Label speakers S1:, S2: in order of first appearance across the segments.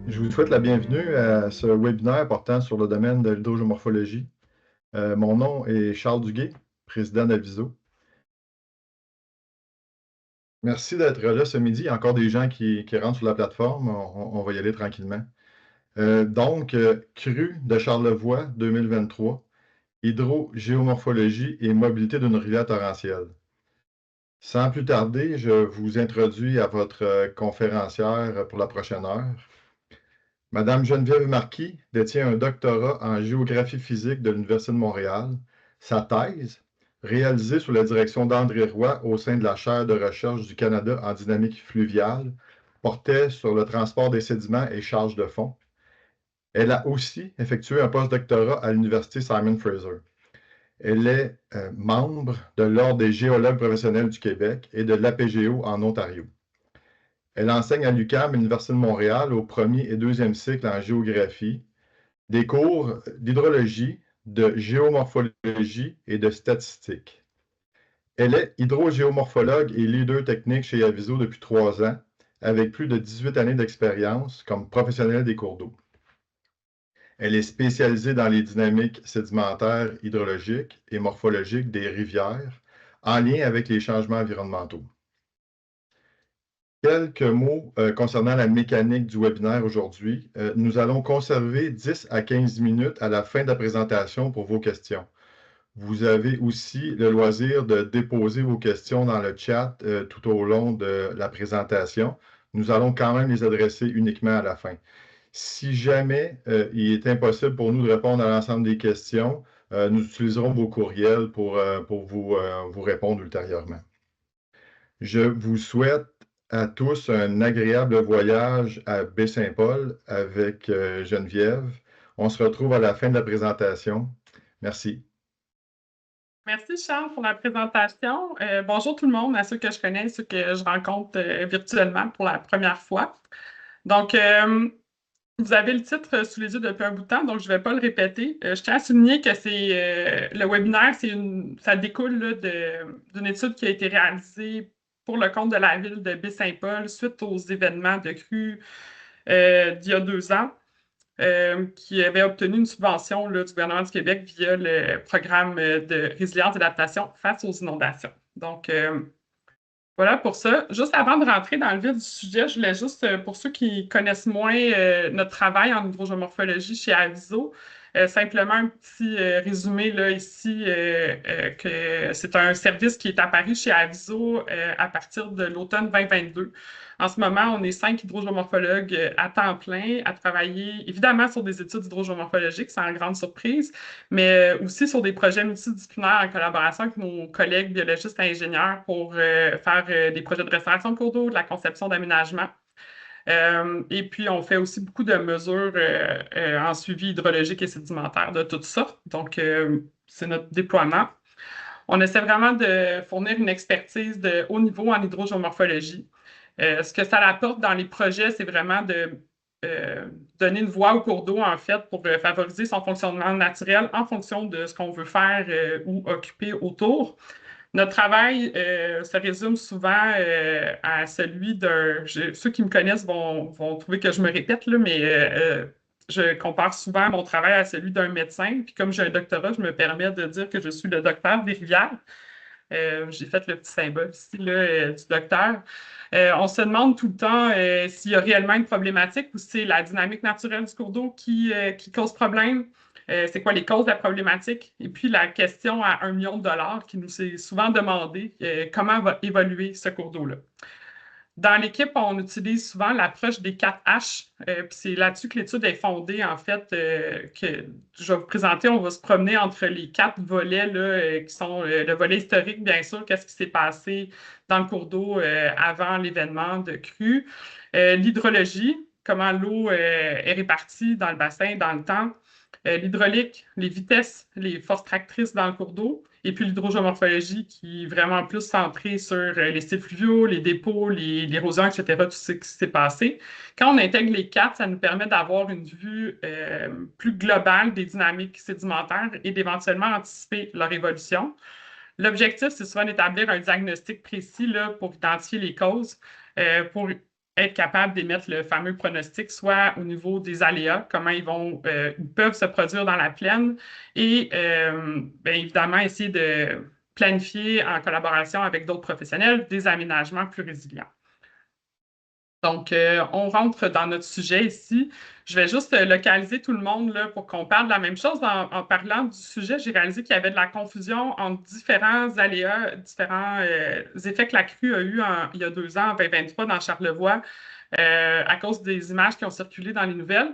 S1: Je vous souhaite la bienvenue à ce webinaire portant sur le domaine de l'hydrogéomorphologie. Mon nom est Charles Duguay, président d'Aviso. Merci d'être là ce midi. Il y a encore des gens qui rentrent sur la plateforme. On va y aller tranquillement. Crue de Charlevoix 2023, hydrogéomorphologie et mobilité d'une rivière torrentielle. Sans plus tarder, je vous introduis à votre conférencière pour la prochaine heure. Madame Geneviève Marquis détient un doctorat en géographie physique de l'Université de Montréal. Sa thèse, réalisée sous la direction d'André Roy au sein de la chaire de recherche du Canada en dynamique fluviale, portait sur le transport des sédiments et charges de fond. Elle a aussi effectué un postdoctorat à l'Université Simon Fraser. Elle est membre de l'Ordre des géologues professionnels du Québec et de l'APGO en Ontario. Elle enseigne à l'UQAM et l'Université de Montréal au premier et deuxième cycle en géographie, des cours d'hydrologie, de géomorphologie et de statistique. Elle est hydrogéomorphologue et leader technique chez Aviso depuis 3 ans, avec plus de 18 années d'expérience comme professionnelle des cours d'eau. Elle est spécialisée dans les dynamiques sédimentaires hydrologiques et morphologiques des rivières en lien avec les changements environnementaux. Quelques mots concernant la mécanique du webinaire aujourd'hui. Nous allons conserver 10 à 15 minutes à la fin de la présentation pour vos questions. Vous avez aussi le loisir de déposer vos questions dans le chat tout au long de la présentation. Nous allons quand même les adresser uniquement à la fin. Si jamais il est impossible pour nous de répondre à l'ensemble des questions, nous utiliserons vos courriels pour vous répondre ultérieurement. Je vous souhaite à tous un agréable voyage à Baie-Saint-Paul avec Geneviève. On se retrouve à la fin de la présentation. Merci.
S2: Merci Charles pour la présentation. Bonjour tout le monde, à ceux que je connais, ceux que je rencontre virtuellement pour la première fois. Donc, vous avez le titre sous les yeux depuis un bout de temps, donc je ne vais pas le répéter. Je tiens à souligner que le webinaire, ça découle là, d'une étude qui a été réalisée pour le compte de la ville de Baie-Saint-Paul suite aux événements de crue d'il y a 2 ans. Qui avait obtenu une subvention là, du gouvernement du Québec via le programme de résilience et d'adaptation face aux inondations. Donc, voilà pour ça. Juste avant de rentrer dans le vif du sujet, je voulais juste, pour ceux qui connaissent moins notre travail en hydrogéomorphologie chez Aviso, simplement un petit résumé là, ici, que c'est un service qui est apparu chez Aviso à partir de l'automne 2022. En ce moment, on est 5 hydrogéomorphologues à temps plein à travailler évidemment sur des études hydrogéomorphologiques, sans grande surprise, mais aussi sur des projets multidisciplinaires en collaboration avec nos collègues biologistes et ingénieurs pour faire des projets de restauration de cours d'eau, de la conception d'aménagement. Et puis, on fait aussi beaucoup de mesures en suivi hydrologique et sédimentaire de toutes sortes. Donc, c'est notre déploiement. On essaie vraiment de fournir une expertise de haut niveau en hydrogéomorphologie. Ce que ça apporte dans les projets, c'est vraiment de donner une voie au cours d'eau, en fait, pour favoriser son fonctionnement naturel en fonction de ce qu'on veut faire ou occuper autour. Notre travail se résume souvent à celui d'un... Ceux qui me connaissent vont trouver que je me répète, là, mais je compare souvent mon travail à celui d'un médecin. Puis comme j'ai un doctorat, je me permets de dire que je suis le docteur des rivières. J'ai fait le petit symbole ici là, du docteur. On se demande tout le temps s'il y a réellement une problématique ou si c'est la dynamique naturelle du cours d'eau qui cause problème. C'est quoi les causes de la problématique? Et puis la question à 1 million de dollars qui nous est souvent demandée, comment va évoluer ce cours d'eau-là? Dans l'équipe, on utilise souvent l'approche des 4 H. Puis c'est là-dessus que l'étude est fondée, en fait, que je vais vous présenter. On va se promener entre les 4 volets là, qui sont le volet historique, bien sûr, qu'est-ce qui s'est passé dans le cours d'eau avant l'événement de crue. L'hydrologie, comment l'eau est répartie dans le bassin, dans le temps. L'hydraulique, les vitesses, les forces tractrices dans le cours d'eau. Et puis l'hydrogéomorphologie qui est vraiment plus centrée sur les styles fluviaux, les dépôts, l'érosion, etc., tout ce qui s'est passé. Quand on intègre les 4, ça nous permet d'avoir une vue plus globale des dynamiques sédimentaires et d'éventuellement anticiper leur évolution. L'objectif, c'est souvent d'établir un diagnostic précis là, pour identifier les causes, pour être capable d'émettre le fameux pronostic, soit au niveau des aléas, comment ils peuvent se produire dans la plaine, et bien évidemment essayer de planifier en collaboration avec d'autres professionnels des aménagements plus résilients. Donc, on rentre dans notre sujet ici. Je vais juste localiser tout le monde là, pour qu'on parle de la même chose. En parlant du sujet, j'ai réalisé qu'il y avait de la confusion entre différents aléas, différents effets que la crue a eu il y a 2 ans, en 2023, dans Charlevoix, à cause des images qui ont circulé dans les nouvelles.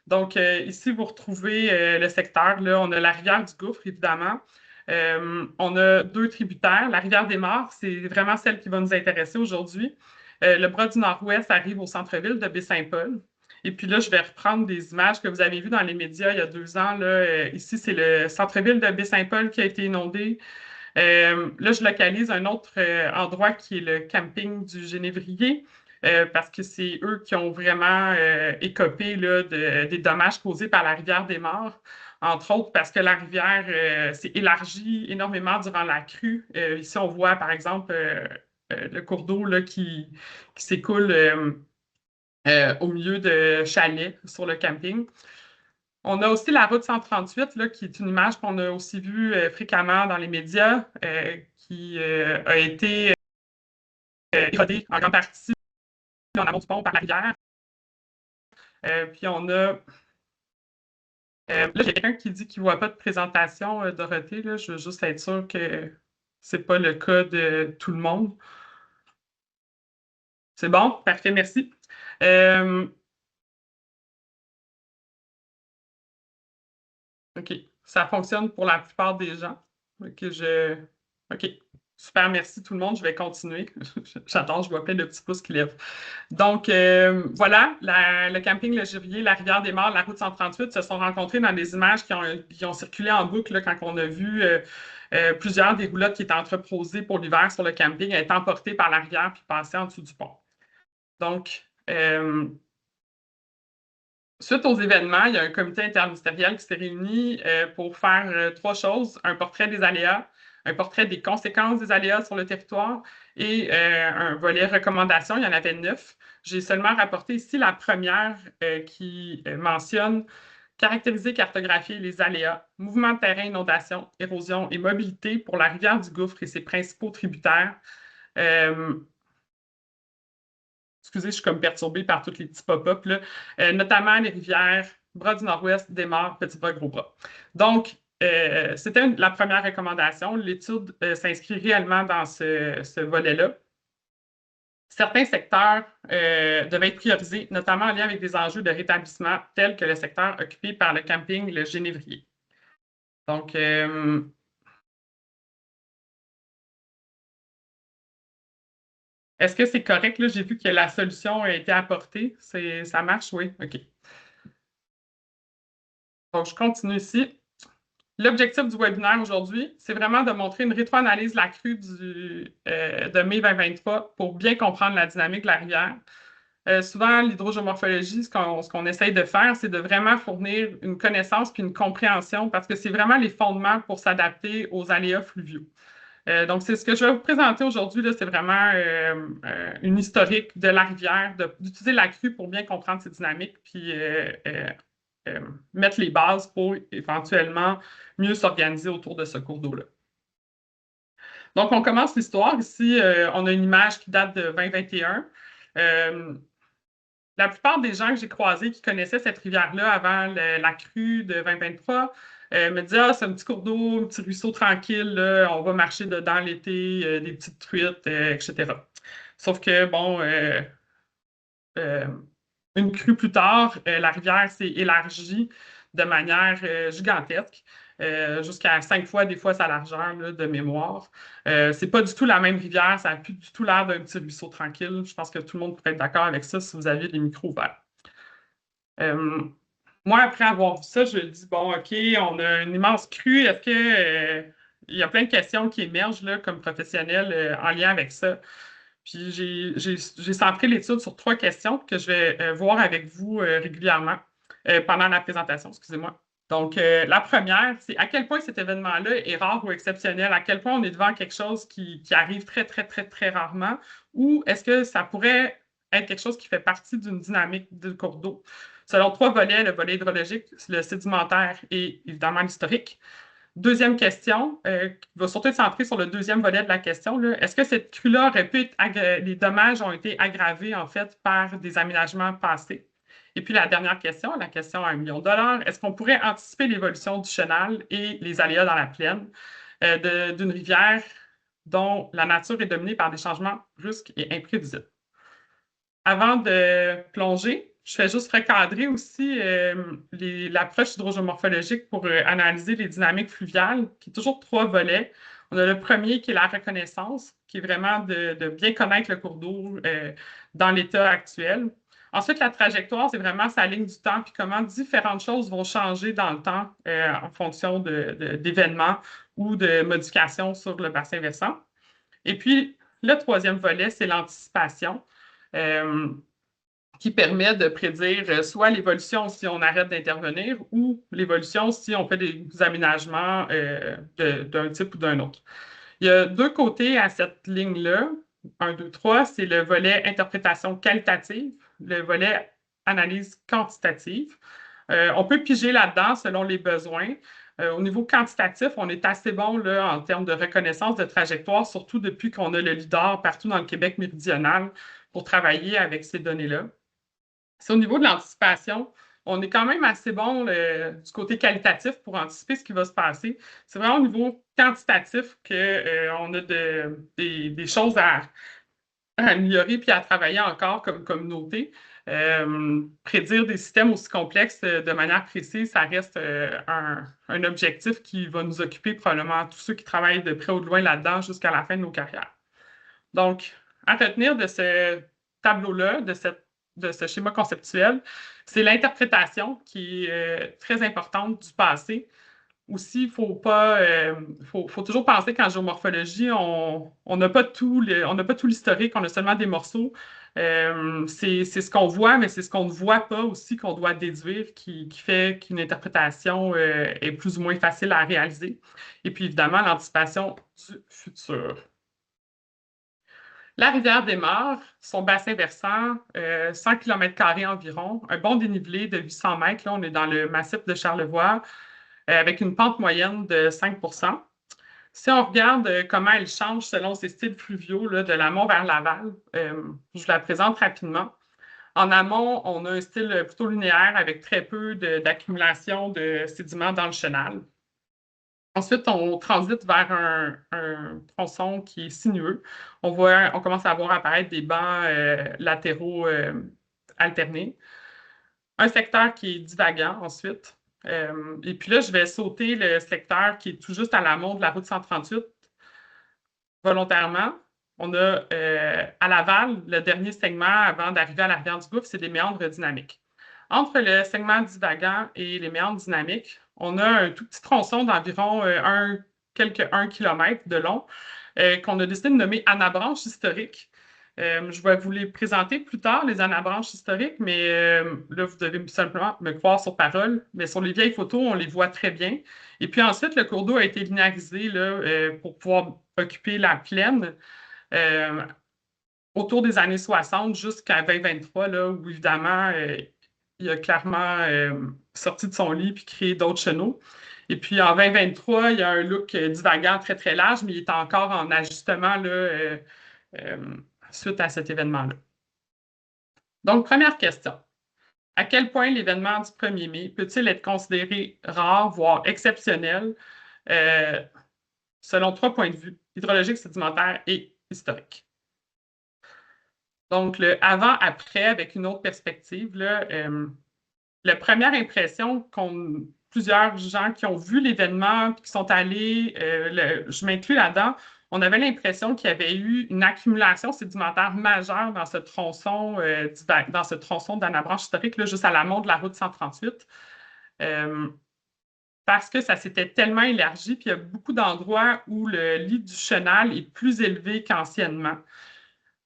S2: Donc, ici, vous retrouvez le secteur. Là, on a la rivière du Gouffre, évidemment. On a 2 tributaires. La rivière des Morts, c'est vraiment celle qui va nous intéresser aujourd'hui. Le bras du Nord-Ouest arrive au centre-ville de Baie-Saint-Paul. Et puis là, je vais reprendre des images que vous avez vues dans les médias il y a 2 ans. Là. Ici, c'est le centre-ville de Baie-Saint-Paul qui a été inondé. Là, je localise un autre endroit qui est le camping du Génévrier, parce que c'est eux qui ont vraiment écopé là, des dommages causés par la rivière des Morts, entre autres parce que la rivière s'est élargie énormément durant la crue. Ici, on voit, par exemple, le cours d'eau là, qui s'écoule au milieu de chalets sur le camping. On a aussi la route 138, là, qui est une image qu'on a aussi vue fréquemment dans les médias, qui a été érodée en grande partie en amont du pont par la rivière. Puis on a... là, il y a quelqu'un qui dit qu'il ne voit pas de présentation, Dorothée. Là. Je veux juste être sûr que ce n'est pas le cas de tout le monde. C'est bon? Parfait, merci. OK. Ça fonctionne pour la plupart des gens. OK, super, merci tout le monde. Je vais continuer. J'adore, je vois plein de petits pouces qui lèvent. Donc, voilà, le camping Le Givrier, la rivière des Morts, la route 138 se sont rencontrés dans des images qui ont circulé en boucle là, quand on a vu plusieurs des roulottes qui étaient entreposées pour l'hiver sur le camping être emportées par la rivière puis passer en dessous du pont. Donc, suite aux événements, il y a un comité interministériel qui s'est réuni pour faire 3 choses: un portrait des aléas, un portrait des conséquences des aléas sur le territoire et un volet recommandations. Il y en avait 9. J'ai seulement rapporté ici la première qui mentionne caractériser, cartographier les aléas, mouvements de terrain, inondations, érosion et mobilité pour la rivière du Gouffre et ses principaux tributaires. Excusez, je suis comme perturbée par tous les petits pop-up, notamment les rivières, bras du Nord-Ouest, des Morts, Petit Bras, Gros Bras. Donc, c'était la première recommandation. L'étude s'inscrit réellement dans ce volet-là. Certains secteurs devaient être priorisés, notamment en lien avec des enjeux de rétablissement tels que le secteur occupé par le camping Le Génévrier. Donc, est-ce que c'est correct? Là, j'ai vu que la solution a été apportée. Ça marche? Oui? OK. Donc, je continue ici. L'objectif du webinaire aujourd'hui, c'est vraiment de montrer une rétroanalyse de la crue de mai 2023 pour bien comprendre la dynamique de la rivière. Souvent, l'hydrogéomorphologie, ce qu'on essaye de faire, c'est de vraiment fournir une connaissance puis une compréhension parce que c'est vraiment les fondements pour s'adapter aux aléas fluviaux. Donc, c'est ce que je vais vous présenter aujourd'hui. C'est vraiment une historique de la rivière, d'utiliser la crue pour bien comprendre ces dynamiques, puis mettre les bases pour éventuellement mieux s'organiser autour de ce cours d'eau-là. Donc, on commence l'histoire. Ici, on a une image qui date de 2021. La plupart des gens que j'ai croisés qui connaissaient cette rivière-là avant la crue de 2023 me disaient « Ah, c'est un petit cours d'eau, un petit ruisseau tranquille, là, on va marcher dedans l'été, des petites truites, etc. » Sauf que, bon, une crue plus tard, la rivière s'est élargie de manière gigantesque, jusqu'à 5 fois des fois sa largeur là, de mémoire. C'est pas du tout la même rivière, ça n'a plus du tout l'air d'un petit ruisseau tranquille. Je pense que tout le monde pourrait être d'accord avec ça si vous aviez les micros ouverts. Moi, après avoir vu ça, je me dis, bon, OK, on a une immense crue. Est-ce que il y a plein de questions qui émergent là, comme professionnel en lien avec ça? Puis j'ai centré l'étude sur 3 questions que je vais voir avec vous régulièrement pendant la présentation, excusez-moi. Donc, la première, c'est à quel point cet événement-là est rare ou exceptionnel, à quel point on est devant quelque chose qui arrive très, très, très, très rarement, ou est-ce que ça pourrait être quelque chose qui fait partie d'une dynamique du cours d'eau. Selon trois volets, le volet hydrologique, le sédimentaire et évidemment l'historique. Deuxième question, qui va surtout être centrée sur le deuxième volet de la question. Est-ce que cette crue-là aurait pu être, les dommages ont été aggravés en fait par des aménagements passés? Et puis la dernière question, la question à 1 million de dollars, est-ce qu'on pourrait anticiper l'évolution du chenal et les aléas dans la plaine d'une rivière dont la nature est dominée par des changements brusques et imprévisibles? Avant de plonger, je fais juste recadrer aussi l'approche hydrogéomorphologique pour analyser les dynamiques fluviales, qui est toujours trois volets. On a le premier qui est la reconnaissance, qui est vraiment de bien connaître le cours d'eau dans l'état actuel. Ensuite, la trajectoire, c'est vraiment sa ligne du temps, puis comment différentes choses vont changer dans le temps en fonction d'événements ou de modifications sur le bassin versant. Et puis, le troisième volet, c'est l'anticipation. Qui permet de prédire soit l'évolution si on arrête d'intervenir ou l'évolution si on fait des aménagements d'un type ou d'un autre. Il y a deux côtés à cette ligne-là. 1, 2, 3, c'est le volet interprétation qualitative, le volet analyse quantitative. On peut piger là-dedans selon les besoins. Au niveau quantitatif, on est assez bon là, en termes de reconnaissance de trajectoire, surtout depuis qu'on a le LIDAR partout dans le Québec méridional pour travailler avec ces données-là. C'est au niveau de l'anticipation, on est quand même assez bon du côté qualitatif pour anticiper ce qui va se passer. C'est vraiment au niveau quantitatif qu'on a des choses à améliorer puis à travailler encore comme communauté. Prédire des systèmes aussi complexes de manière précise, ça reste un objectif qui va nous occuper probablement tous ceux qui travaillent de près ou de loin là-dedans jusqu'à la fin de nos carrières. Donc, à retenir de ce tableau-là, de ce schéma conceptuel, c'est l'interprétation qui est très importante du passé. Aussi, il faut toujours penser qu'en géomorphologie, on n'a pas tout l'historique, on a seulement des morceaux. C'est ce qu'on voit, mais c'est ce qu'on ne voit pas aussi qu'on doit déduire qui fait qu'une interprétation est plus ou moins facile à réaliser. Et puis, évidemment, l'anticipation du futur. La rivière des Mares, son bassin versant, 100 km² environ, un bon dénivelé de 800 mètres. Là, on est dans le massif de Charlevoix, avec une pente moyenne de 5 %. Si on regarde comment elle change selon ses styles fluviaux, là, de l'amont vers l'aval, je vous la présente rapidement. En amont, on a un style plutôt linéaire avec très peu d'accumulation de sédiments dans le chenal. Ensuite, on transite vers un tronçon qui est sinueux. On commence à voir apparaître des bancs latéraux alternés. Un secteur qui est divagant ensuite. Et puis là, je vais sauter le secteur qui est tout juste à l'amont de la route 138 volontairement. On a à l'aval, le dernier segment avant d'arriver à la rivière du Gouffre, c'est des méandres dynamiques. Entre le segment divagant et les méandres dynamiques, on a un tout petit tronçon d'environ 1 km de long qu'on a décidé de nommer anabranche historique. Je vais vous les présenter plus tard, les anabranches historiques, mais là, vous devez simplement me croire sur parole. Mais sur les vieilles photos, on les voit très bien. Et puis ensuite, le cours d'eau a été linéarisé là, pour pouvoir occuper la plaine autour des années 60 jusqu'à 2023, là, où évidemment, il a clairement sorti de son lit puis créé d'autres chenaux. Et puis en 2023, il y a un look divagant très, très large, mais il est encore en ajustement là, suite à cet événement-là. Donc, première question. À quel point l'événement du 1er mai peut-il être considéré rare, voire exceptionnel, selon trois points de vue, hydrologique, sédimentaire et historique? Donc, le avant-après, avec une autre perspective, là, la première impression plusieurs gens qui ont vu l'événement, qui sont allés, je m'inclus là-dedans, on avait l'impression qu'il y avait eu une accumulation sédimentaire majeure dans ce tronçon, d'anabranche historique, là, juste à l'amont de la route 138. Parce que ça s'était tellement élargi, puis il y a beaucoup d'endroits où le lit du chenal est plus élevé qu'anciennement.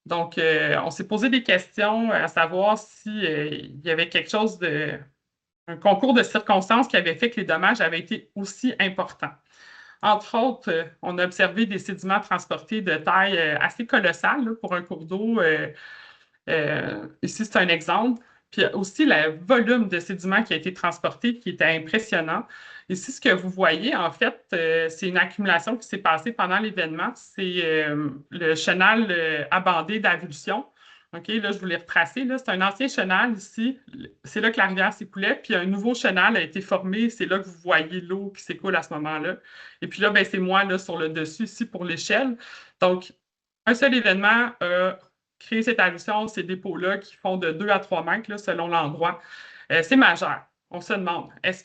S2: Donc, on s'est posé des questions à savoir s'il y avait quelque chose un concours de circonstances qui avait fait que les dommages avaient été aussi importants. Entre autres, on a observé des sédiments transportés de taille assez colossale là, pour un cours d'eau Ici, c'est un exemple. Puis aussi le volume de sédiments qui a été transporté qui était impressionnant. Ici, ce que vous voyez, en fait, c'est une accumulation qui s'est passée pendant l'événement. C'est le chenal abandé d'Avulsion. OK, là, je vous l'ai retracé. C'est un ancien chenal ici. C'est là que la rivière s'écoulait. Puis un nouveau chenal a été formé. C'est là que vous voyez l'eau qui s'écoule à ce moment-là. Et puis là, ben, c'est moi là, sur le dessus ici pour l'échelle. Donc, un seul événement a créé cette allusion, ces dépôts-là qui font de 2 à 3 mètres là, selon l'endroit. C'est majeur. On se demande, qu'est-ce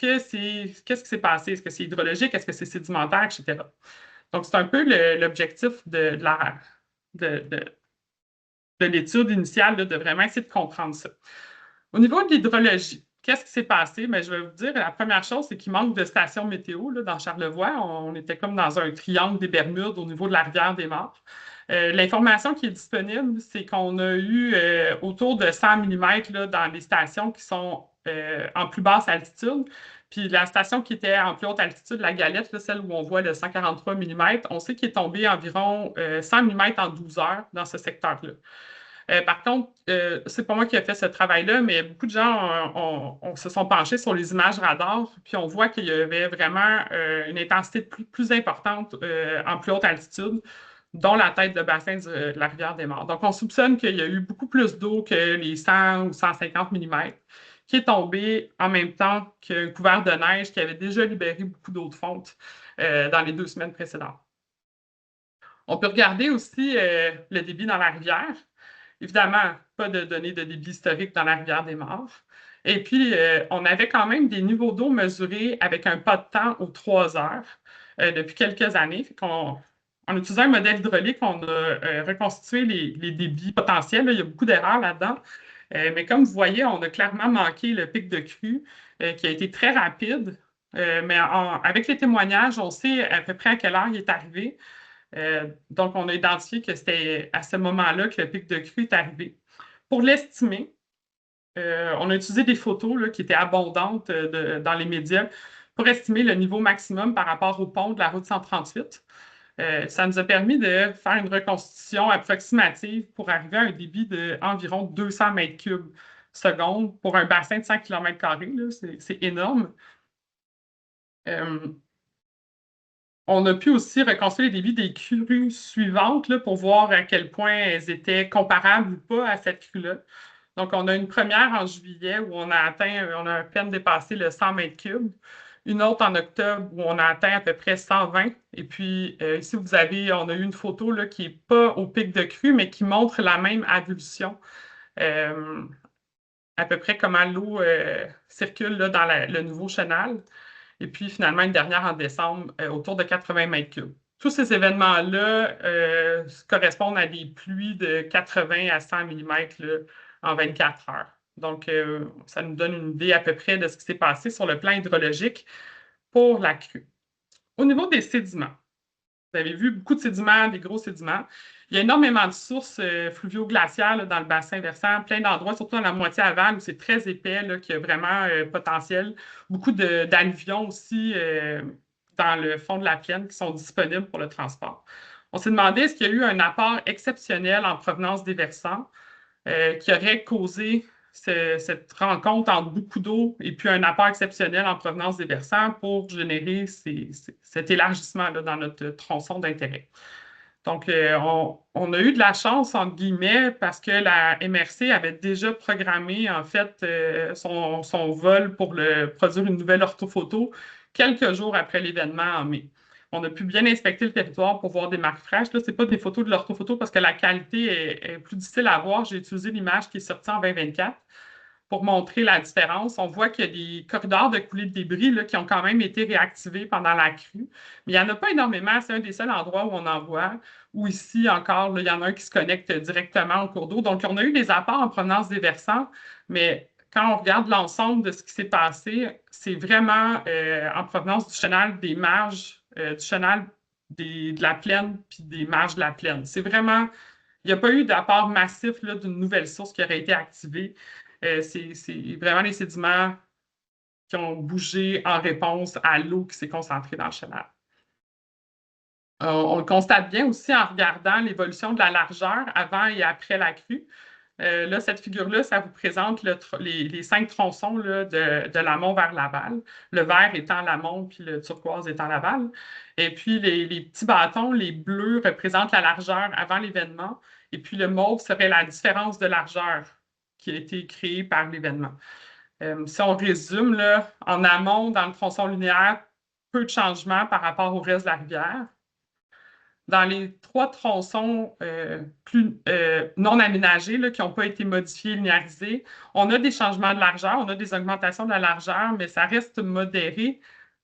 S2: qui s'est passé? Est-ce que c'est hydrologique? Est-ce que c'est sédimentaire, etc. Donc, c'est un peu l'objectif de, de, de l'étude initiale, là, de vraiment essayer de comprendre ça. Au niveau de l'hydrologie, qu'est-ce qui s'est passé? Bien, je vais vous dire, la première chose, c'est qu'il manque de stations météo là, dans Charlevoix. On était comme dans un triangle des Bermudes au niveau de la rivière des Morts. L'information qui est disponible, c'est qu'on a eu autour de 100 mm là, dans les stations qui sont en plus basse altitude. Puis la station qui était en plus haute altitude, la Galette, là, celle où on voit le 143 mm, on sait qu'il est tombé environ 100 mm en 12 heures dans ce secteur-là. Par contre, c'est pas moi qui ai fait ce travail-là, mais beaucoup de gens se sont penchés sur les images radar, puis on voit qu'il y avait vraiment une intensité plus importante en plus haute altitude, dont la tête de bassin de la rivière des Morts. Donc, on soupçonne qu'il y a eu beaucoup plus d'eau que les 100 ou 150 mm qui est tombé en même temps qu'un couvert de neige qui avait déjà libéré beaucoup d'eau de fonte dans les 2 semaines précédentes. On peut regarder aussi le débit dans la rivière. Évidemment, pas de données de débit historique dans la rivière des Morts. Et puis, on avait quand même des niveaux d'eau mesurés avec un pas de temps aux 3 heures depuis quelques années. En utilisant un modèle hydraulique, on a reconstitué les débits potentiels. Là, il y a beaucoup d'erreurs là-dedans. Mais comme vous voyez, on a clairement manqué le pic de crue qui a été très rapide. Mais avec les témoignages, on sait à peu près à quelle heure il est arrivé. Donc, on a identifié que c'était à ce moment-là que le pic de crue est arrivé. Pour l'estimer, on a utilisé des photos là, qui étaient abondantes dans les médias pour estimer le niveau maximum par rapport au pont de la route 138. Ça nous a permis de faire une reconstitution approximative pour arriver à un débit d'environ 200 mètres cubes seconde pour un bassin de 100 km². C'est énorme. On a pu aussi reconstruire les débits des crues suivantes là, pour voir à quel point elles étaient comparables ou pas à cette crue-là. Donc, on a une première en juillet où on a à peine dépassé le 100 mètres cubes. Une autre en octobre où on a atteint à peu près 120. Et puis, ici, on a eu une photo là, qui n'est pas au pic de crue, mais qui montre la même avulsion. À peu près comment l'eau circule là, dans le nouveau chenal. Et puis, finalement, une dernière en décembre, autour de 80 mètres cubes. Tous ces événements-là correspondent à des pluies de 80 à 100 mm là, en 24 heures. Donc, ça nous donne une idée à peu près de ce qui s'est passé sur le plan hydrologique pour la crue. Au niveau des sédiments, vous avez vu beaucoup de sédiments, des gros sédiments. Il y a énormément de sources fluvio-glaciaires là, dans le bassin versant, plein d'endroits, surtout dans la moitié aval où c'est très épais, là, qu'il y a vraiment potentiel. Beaucoup d'alluvions aussi dans le fond de la plaine qui sont disponibles pour le transport. On s'est demandé est-ce qu'il y a eu un apport exceptionnel en provenance des versants qui aurait causé cette rencontre entre beaucoup d'eau et puis un apport exceptionnel en provenance des versants pour générer cet élargissement là, dans notre tronçon d'intérêt. Donc, on a eu de la chance, entre guillemets, parce que la MRC avait déjà programmé, en fait, son vol pour produire une nouvelle orthophoto quelques jours après l'événement en mai. On a pu bien inspecter le territoire pour voir des marques fraîches. Là, ce n'est pas des photos de l'orthophoto parce que la qualité est plus difficile à voir. J'ai utilisé l'image qui est sortie en 2024 pour montrer la différence. On voit qu'il y a des corridors de coulée de débris là, qui ont quand même été réactivés pendant la crue. Mais il n'y en a pas énormément. C'est un des seuls endroits où on en voit. Ou ici encore, là, il y en a un qui se connecte directement au cours d'eau. Donc, on a eu des apports en provenance des versants, mais quand on regarde l'ensemble de ce qui s'est passé, c'est vraiment en provenance du chenal des marges, du chenal de la plaine puis des marges de la plaine. C'est vraiment, il n'y a pas eu d'apport massif d'une nouvelle source qui aurait été activée. C'est vraiment les sédiments qui ont bougé en réponse à l'eau qui s'est concentrée dans le chenal. On le constate bien aussi en regardant l'évolution de la largeur avant et après la crue. Là, cette figure-là, ça vous présente les 5 tronçons là, de l'amont vers l'aval. Le vert étant l'amont, puis le turquoise étant l'aval. Et puis, les petits bâtons, les bleus, représentent la largeur avant l'événement. Et puis, le mauve serait la différence de largeur qui a été créée par l'événement. Si on résume, là, en amont, dans le tronçon linéaire, peu de changements par rapport au reste de la rivière. Dans les 3 tronçons non aménagés, là, qui n'ont pas été modifiés, linéarisés, on a des changements de largeur, on a des augmentations de la largeur, mais ça reste modéré,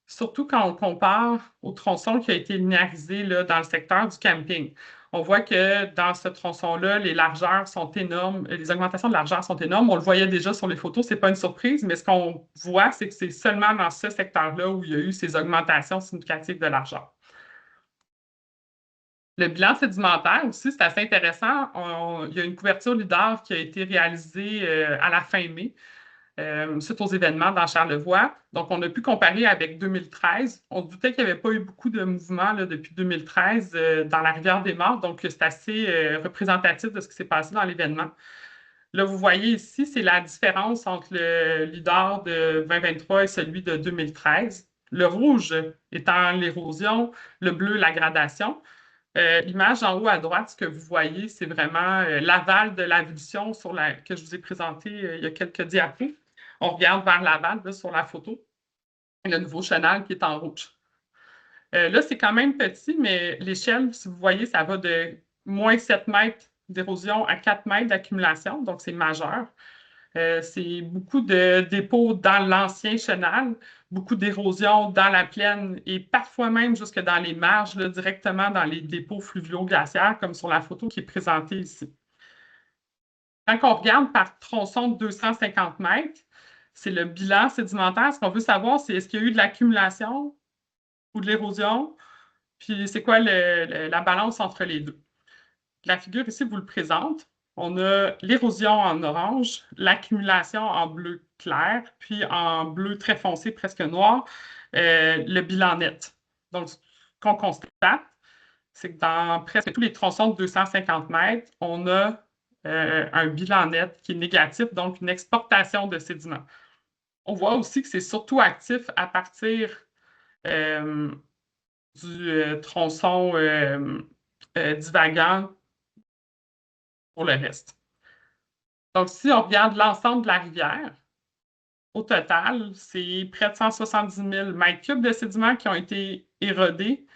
S2: surtout quand on compare au tronçon qui a été linéarisé là, dans le secteur du camping. On voit que dans ce tronçon-là, les largeurs sont énormes, les augmentations de largeur sont énormes. On le voyait déjà sur les photos, ce n'est pas une surprise, mais ce qu'on voit, c'est que c'est seulement dans ce secteur-là où il y a eu ces augmentations significatives de largeur. Le bilan sédimentaire aussi, c'est assez intéressant. Il y a une couverture LIDAR qui a été réalisée à la fin mai, suite aux événements dans Charlevoix. Donc, on a pu comparer avec 2013. On se doutait qu'il n'y avait pas eu beaucoup de mouvements là, depuis 2013 dans la rivière des Morts. Donc, c'est assez représentatif de ce qui s'est passé dans l'événement. Là, vous voyez ici, c'est la différence entre le LIDAR de 2023 et celui de 2013. Le rouge étant l'érosion, le bleu, la gradation. L'image en haut à droite, ce que vous voyez, c'est vraiment l'aval de l'avulsion que je vous ai présenté il y a quelques diapos. On regarde vers l'aval là, sur la photo. Et le nouveau chenal qui est en rouge. Là, c'est quand même petit, mais l'échelle, si vous voyez, ça va de moins 7 mètres d'érosion à 4 mètres d'accumulation, donc c'est majeur. C'est beaucoup de dépôts dans l'ancien chenal, beaucoup d'érosion dans la plaine et parfois même jusque dans les marges, là, directement dans les dépôts fluviaux-glaciaires, comme sur la photo qui est présentée ici. Quand on regarde par tronçon de 250 mètres, c'est le bilan sédimentaire. Ce qu'on veut savoir, c'est est-ce qu'il y a eu de l'accumulation ou de l'érosion, puis c'est quoi la balance entre les deux. La figure ici vous le présente. On a l'érosion en orange, l'accumulation en bleu clair, puis en bleu très foncé, presque noir, le bilan net. Donc, ce qu'on constate, c'est que dans presque tous les tronçons de 250 mètres, on a un bilan net qui est négatif, donc une exportation de sédiments. On voit aussi que c'est surtout actif à partir du tronçon divagant pour le reste. Donc, si on regarde l'ensemble de la rivière, au total, c'est près de 170 000 mètres cubes de sédiments qui ont été érodés.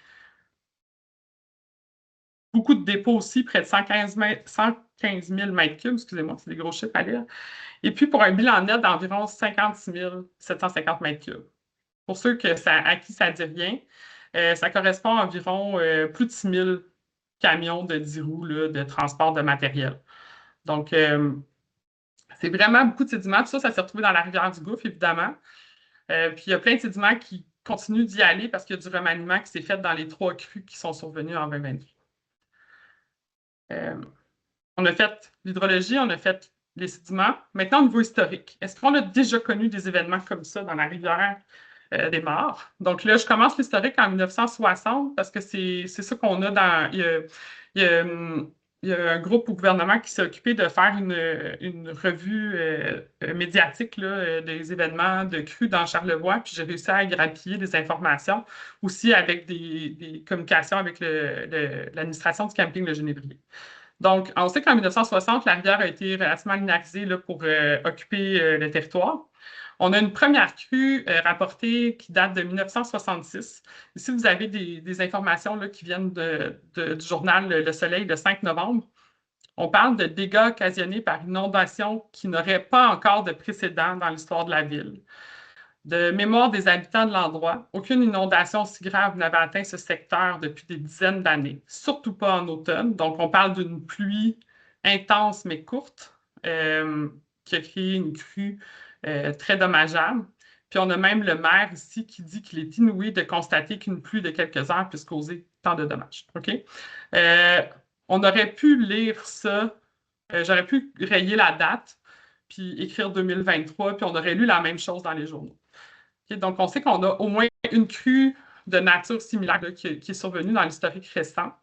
S2: Beaucoup de dépôts aussi, près de 115 000 mètres cubes, excusez-moi, c'est des gros chiffres à lire. Et puis, pour un bilan net d'environ 56 750 mètres cubes. Pour ceux à qui ça ne dit rien, ça correspond à environ plus de 6 000 camions de 10 roues là, de transport de matériel. Donc, c'est vraiment beaucoup de sédiments. Tout ça, ça s'est retrouvé dans la rivière du Gouffre, évidemment. Puis, il y a plein de sédiments qui continuent d'y aller parce qu'il y a du remaniement qui s'est fait dans les 3 crues qui sont survenues en 2023. On a fait l'hydrologie, on a fait les sédiments. Maintenant, au niveau historique, est-ce qu'on a déjà connu des événements comme ça dans la rivière des Morts? Donc là, je commence l'historique en 1960 parce que c'est ça qu'on a dans... Il y a un groupe au gouvernement qui s'est occupé de faire une revue médiatique là, des événements de crues dans Charlevoix, puis j'ai réussi à grappiller des informations, aussi avec des communications avec l'administration du camping Le Genévrier. Donc, on sait qu'en 1960, la rivière a été relativement linéarisée là, pour occuper le territoire. On a une première crue rapportée qui date de 1966. Ici, vous avez des informations là, qui viennent du journal Le Soleil le 5 novembre. On parle de dégâts occasionnés par inondation qui n'auraient pas encore de précédent dans l'histoire de la ville. De mémoire des habitants de l'endroit, aucune inondation si grave n'avait atteint ce secteur depuis des dizaines d'années, surtout pas en automne. Donc, on parle d'une pluie intense mais courte qui a créé une crue très dommageable. Puis, on a même le maire ici qui dit qu'il est inouï de constater qu'une pluie de quelques heures puisse causer tant de dommages. Okay? On aurait pu lire ça, j'aurais pu rayer la date, puis écrire 2023, puis on aurait lu la même chose dans les journaux. Okay, donc, on sait qu'on a au moins une crue de nature similaire là, qui est survenue dans l'historique récent.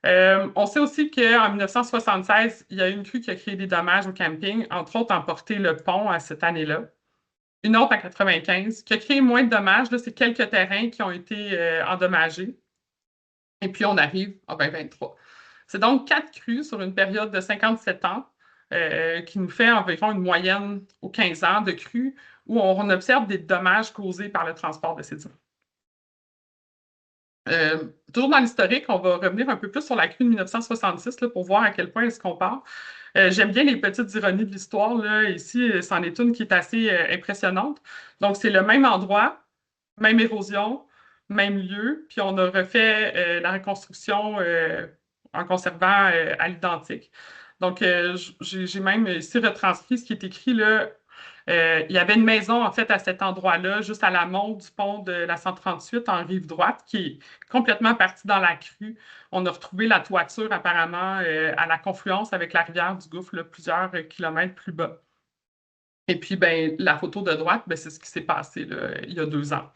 S2: On sait aussi qu'en 1976, il y a une crue qui a créé des dommages au camping, entre autres emporté le pont à cette année-là. Une autre en 95 qui a créé moins de dommages. Là, c'est quelques terrains qui ont été endommagés. Et puis, on arrive en 2023. C'est donc 4 crues sur une période de 57 ans qui nous fait environ une moyenne aux 15 ans de crues où on observe des dommages causés par le transport de sédiments. Toujours dans l'historique, on va revenir un peu plus sur la crue de 1966 là, pour voir à quel point elle se compare. J'aime bien les petites ironies de l'histoire. Là. Ici, c'en est une qui est assez impressionnante. Donc, c'est le même endroit, même érosion, même lieu, puis on a refait la reconstruction en conservant à l'identique. Donc, j'ai même ici retranscrit ce qui est écrit là. Il y avait une maison, en fait, à cet endroit-là, juste à la monte du pont de la 138 en rive droite, qui est complètement partie dans la crue. On a retrouvé la toiture, apparemment, à la confluence avec la rivière du Gouffre, là, plusieurs kilomètres plus bas. Et puis, ben, la photo de droite, ben, c'est ce qui s'est passé là, il y a 2 ans,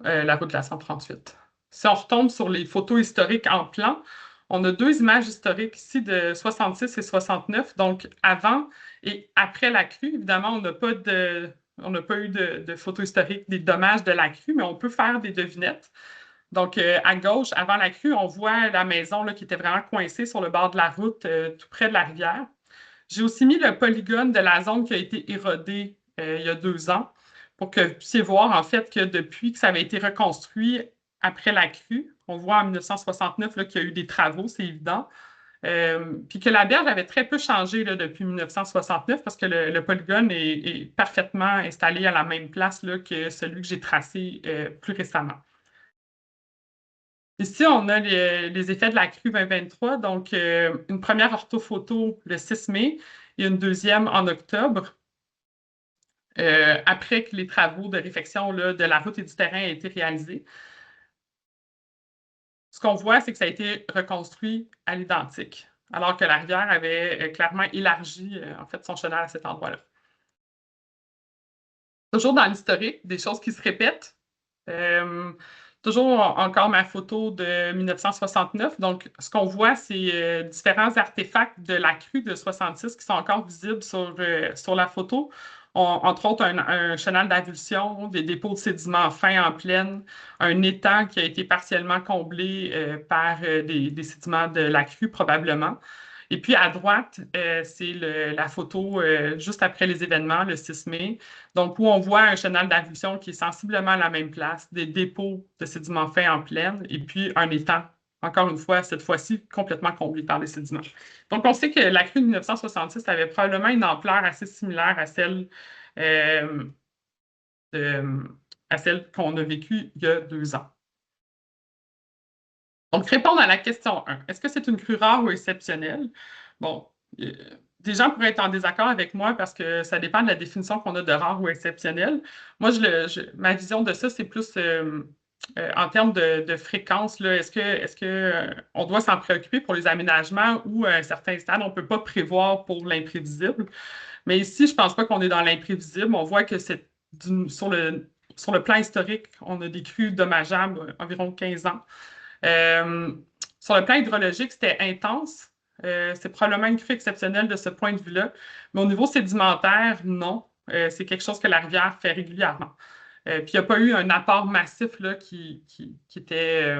S2: la route de la 138. Si on retombe sur les photos historiques en plan, on a 2 images historiques ici de 66 et 69, donc avant et après la crue. Évidemment, on n'a pas eu de photos historiques des dommages de la crue, mais on peut faire des devinettes. Donc, à gauche, avant la crue, on voit la maison là, qui était vraiment coincée sur le bord de la route, tout près de la rivière. J'ai aussi mis le polygone de la zone qui a été érodée il y a 2 ans pour que vous puissiez voir en fait que depuis que ça avait été reconstruit après la crue, on voit en 1969 qu'il y a eu des travaux, c'est évident. Puis que la berge avait très peu changé là, depuis 1969 parce que le polygone est parfaitement installé à la même place là, que celui que j'ai tracé plus récemment. Ici, on a les effets de la crue 2023, donc une première orthophoto le 6 mai et une deuxième en octobre, après que les travaux de réfection là, de la route et du terrain aient été réalisés. Ce qu'on voit, c'est que ça a été reconstruit à l'identique, alors que la rivière avait clairement élargi en fait, son chenal à cet endroit-là. Toujours dans l'historique, des choses qui se répètent. Toujours encore ma photo de 1969. Donc, ce qu'on voit, c'est différents artefacts de la crue de 66 qui sont encore visibles sur la photo. Entre autres, un chenal d'avulsion, des dépôts de sédiments fins en plaine, un étang qui a été partiellement comblé par des sédiments de la crue, probablement. Et puis à droite, c'est la photo juste après les événements, le 6 mai. Donc, où on voit un chenal d'avulsion qui est sensiblement à la même place, des dépôts de sédiments fins en plaine, et puis un étang, encore une fois, cette fois-ci, complètement comblé par les sédiments. Donc, on sait que la crue de 1966 avait probablement une ampleur assez similaire euh, à celle qu'on a vécue il y a 2 ans. Donc, répondre à la question 1, est-ce que c'est une crue rare ou exceptionnelle? Bon, des gens pourraient être en désaccord avec moi parce que ça dépend de la définition qu'on a de rare ou exceptionnel. Moi, ma vision de ça, c'est plus en termes de fréquence. Est-ce que on doit s'en préoccuper pour les aménagements ou à un certain stade, on ne peut pas prévoir pour l'imprévisible? Mais ici, je ne pense pas qu'on est dans l'imprévisible. On voit que sur le plan historique, on a des crues dommageables environ 15 ans. Sur le plan hydrologique, c'était intense. C'est probablement une crue exceptionnelle de ce point de vue-là. Mais au niveau sédimentaire, non. C'est quelque chose que la rivière fait régulièrement. Puis il n'y a pas eu un apport massif là, qui était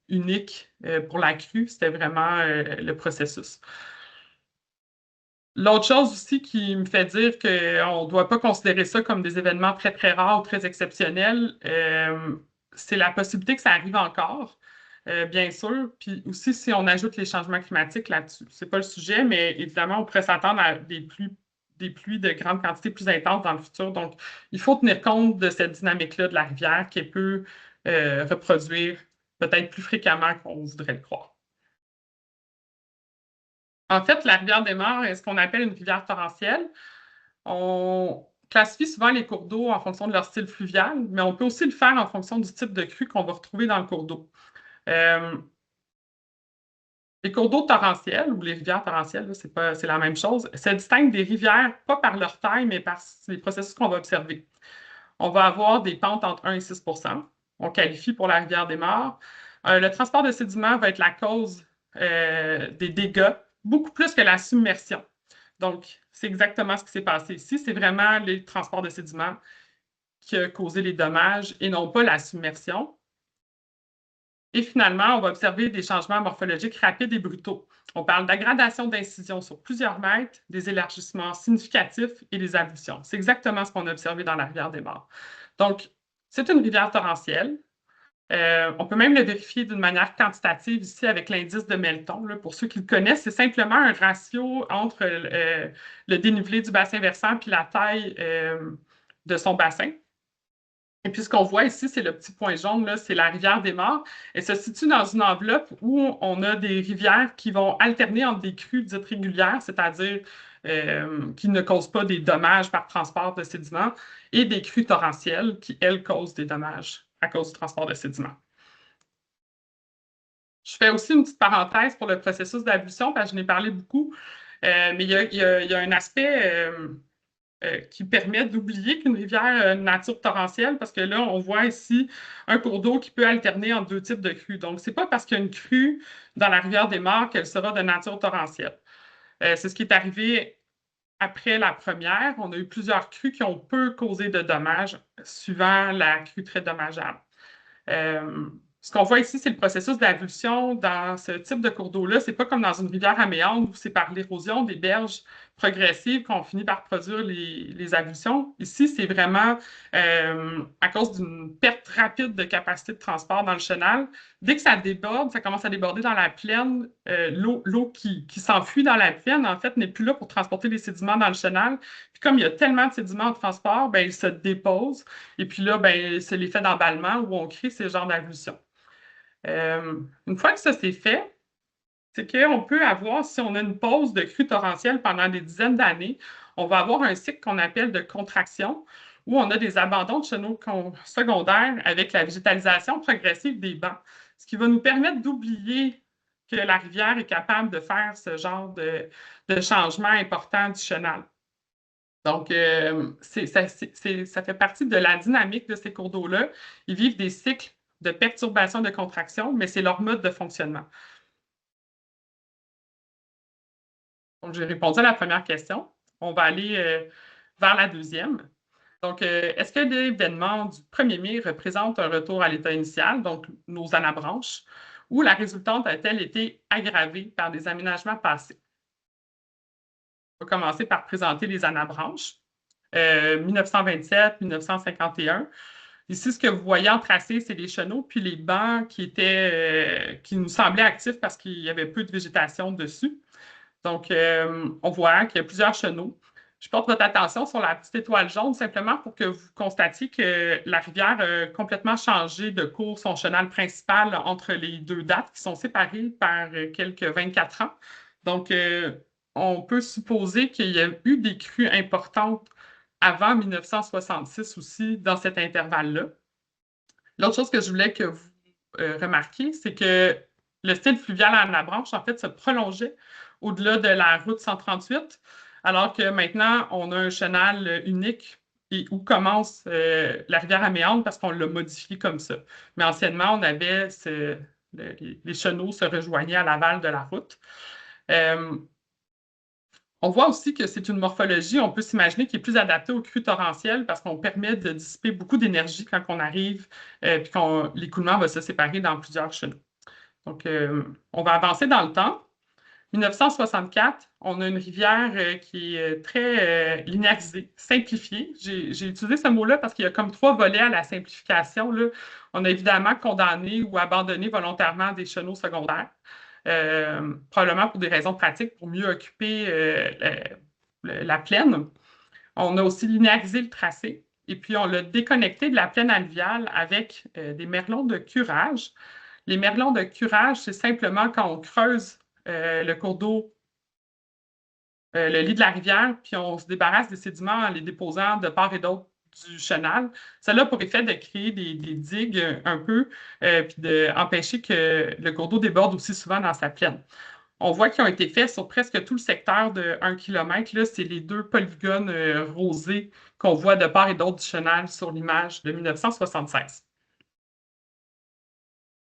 S2: unique pour la crue. C'était vraiment le processus. L'autre chose aussi qui me fait dire qu'on ne doit pas considérer ça comme des événements très, très rares ou très exceptionnels, c'est la possibilité que ça arrive encore, bien sûr. Puis aussi, si on ajoute les changements climatiques là-dessus. Ce n'est pas le sujet, mais évidemment, on pourrait s'attendre à des pluies de grande quantité plus intenses dans le futur. Donc, il faut tenir compte de cette dynamique-là de la rivière qui peut reproduire peut-être plus fréquemment qu'on voudrait le croire. En fait, la rivière des Mares est ce qu'on appelle une rivière torrentielle. On classifie souvent les cours d'eau en fonction de leur style fluvial, mais on peut aussi le faire en fonction du type de crue qu'on va retrouver dans le cours d'eau. Les cours d'eau torrentiels ou les rivières torrentielles, c'est la même chose, se distinguent des rivières pas par leur taille, mais par les processus qu'on va observer. On va avoir des pentes entre 1 et 6 %. On qualifie pour la rivière des Mares. Le transport de sédiments va être la cause des dégâts, beaucoup plus que la submersion. Donc, c'est exactement ce qui s'est passé ici. C'est vraiment les transports de sédiments qui a causé les dommages et non pas la submersion. Et finalement, on va observer des changements morphologiques rapides et brutaux. On parle d'aggradation d'incisions sur plusieurs mètres, des élargissements significatifs et des ablutions. C'est exactement ce qu'on a observé dans la rivière des Morts. Donc, c'est une rivière torrentielle. On peut même le vérifier d'une manière quantitative ici avec l'indice de Melton. Là, pour ceux qui le connaissent, c'est simplement un ratio entre le dénivelé du bassin versant et la taille de son bassin. Et puis, ce qu'on voit ici, c'est le petit point jaune, là, c'est la rivière des Morts. Elle se situe dans une enveloppe où on a des rivières qui vont alterner entre des crues dites régulières, c'est-à-dire qui ne causent pas des dommages par transport de sédiments, et des crues torrentielles qui, elles, causent des dommages à cause du transport de sédiments. Je fais aussi une petite parenthèse pour le processus d'ablution, parce que je n'ai parlé beaucoup, mais il y a un aspect qui permet d'oublier qu'une rivière a une nature torrentielle, parce que là, on voit ici un cours d'eau qui peut alterner entre deux types de crues. Donc, ce n'est pas parce qu'il y a une crue dans la rivière des Morts qu'elle sera de nature torrentielle. C'est ce qui est arrivé après la première. On a eu plusieurs crues qui ont peu causé de dommages, suivant la crue très dommageable. Ce qu'on voit ici, c'est le processus d'avulsion dans ce type de cours d'eau-là. Ce n'est pas comme dans une rivière à méandre où c'est par l'érosion des berges progressives qu'on finit par produire les avulsions. Ici, c'est vraiment à cause d'une perte rapide de capacité de transport dans le chenal. Dès que ça déborde, ça commence à déborder dans la plaine. L'eau qui s'enfuit dans la plaine, en fait, n'est plus là pour transporter les sédiments dans le chenal. Puis comme il y a tellement de sédiments en transport, ben, ils se déposent. Et puis là, ben, c'est l'effet d'emballement où on crée ces genres d'avulsions. Une fois que ça c'est fait, c'est qu'on peut avoir, si on a une pause de crue torrentielle pendant des dizaines d'années, on va avoir un cycle qu'on appelle de contraction, où on a des abandons de chenaux secondaires avec la végétalisation progressive des bancs, ce qui va nous permettre d'oublier que la rivière est capable de faire ce genre de changement important du chenal. Donc, ça fait partie de la dynamique de ces cours d'eau-là. Ils vivent des cycles de perturbation de contraction, mais c'est leur mode de fonctionnement. Donc, j'ai répondu à la première question. On va aller vers la deuxième. Donc, est-ce que l'événement du 1er mai représente un retour à l'état initial, donc nos anabranches, ou la résultante a-t-elle été aggravée par des aménagements passés? On va commencer par présenter les anabranches. 1927, 1951. Ici, ce que vous voyez en tracé, c'est les chenaux, puis les bancs qui nous semblaient actifs parce qu'il y avait peu de végétation dessus. Donc, on voit qu'il y a plusieurs chenaux. Je porte votre attention sur la petite étoile jaune simplement pour que vous constatiez que la rivière a complètement changé de cours, son chenal principal, entre les deux dates qui sont séparées par quelques 24 ans. Donc, on peut supposer qu'il y a eu des crues importantes avant 1966 aussi dans cet intervalle-là. L'autre chose que je voulais que vous remarquiez, c'est que le style fluvial à Anabranche, en fait, se prolongeait au-delà de la route 138, alors que maintenant, on a un chenal unique et où commence la rivière à méandre parce qu'on l'a modifié comme ça. Mais anciennement, on avait les chenaux se rejoignaient à l'aval de la route. On voit aussi que c'est une morphologie, on peut s'imaginer, qui est plus adaptée aux crues torrentielles parce qu'on permet de dissiper beaucoup d'énergie quand on arrive puis l'écoulement va se séparer dans plusieurs chenaux. Donc, on va avancer dans le temps. 1964, on a une rivière qui est très linéarisée, simplifiée. J'ai utilisé ce mot-là parce qu'il y a comme 3 volets à la simplification, là. On a évidemment condamné ou abandonné volontairement des chenaux secondaires. Probablement pour des raisons pratiques, pour mieux occuper la plaine. On a aussi linéarisé le tracé et puis on l'a déconnecté de la plaine alluviale avec des merlons de curage. Les merlons de curage, c'est simplement quand on creuse le cours d'eau, le lit de la rivière, puis on se débarrasse des sédiments en les déposant de part et d'autre du chenal. Ça a pour effet de créer des digues un peu, puis d'empêcher que le cours d'eau déborde aussi souvent dans sa plaine. On voit qu'ils ont été faits sur presque tout le secteur de 1 km. Là, c'est les 2 polygones rosés qu'on voit de part et d'autre du chenal sur l'image de 1976.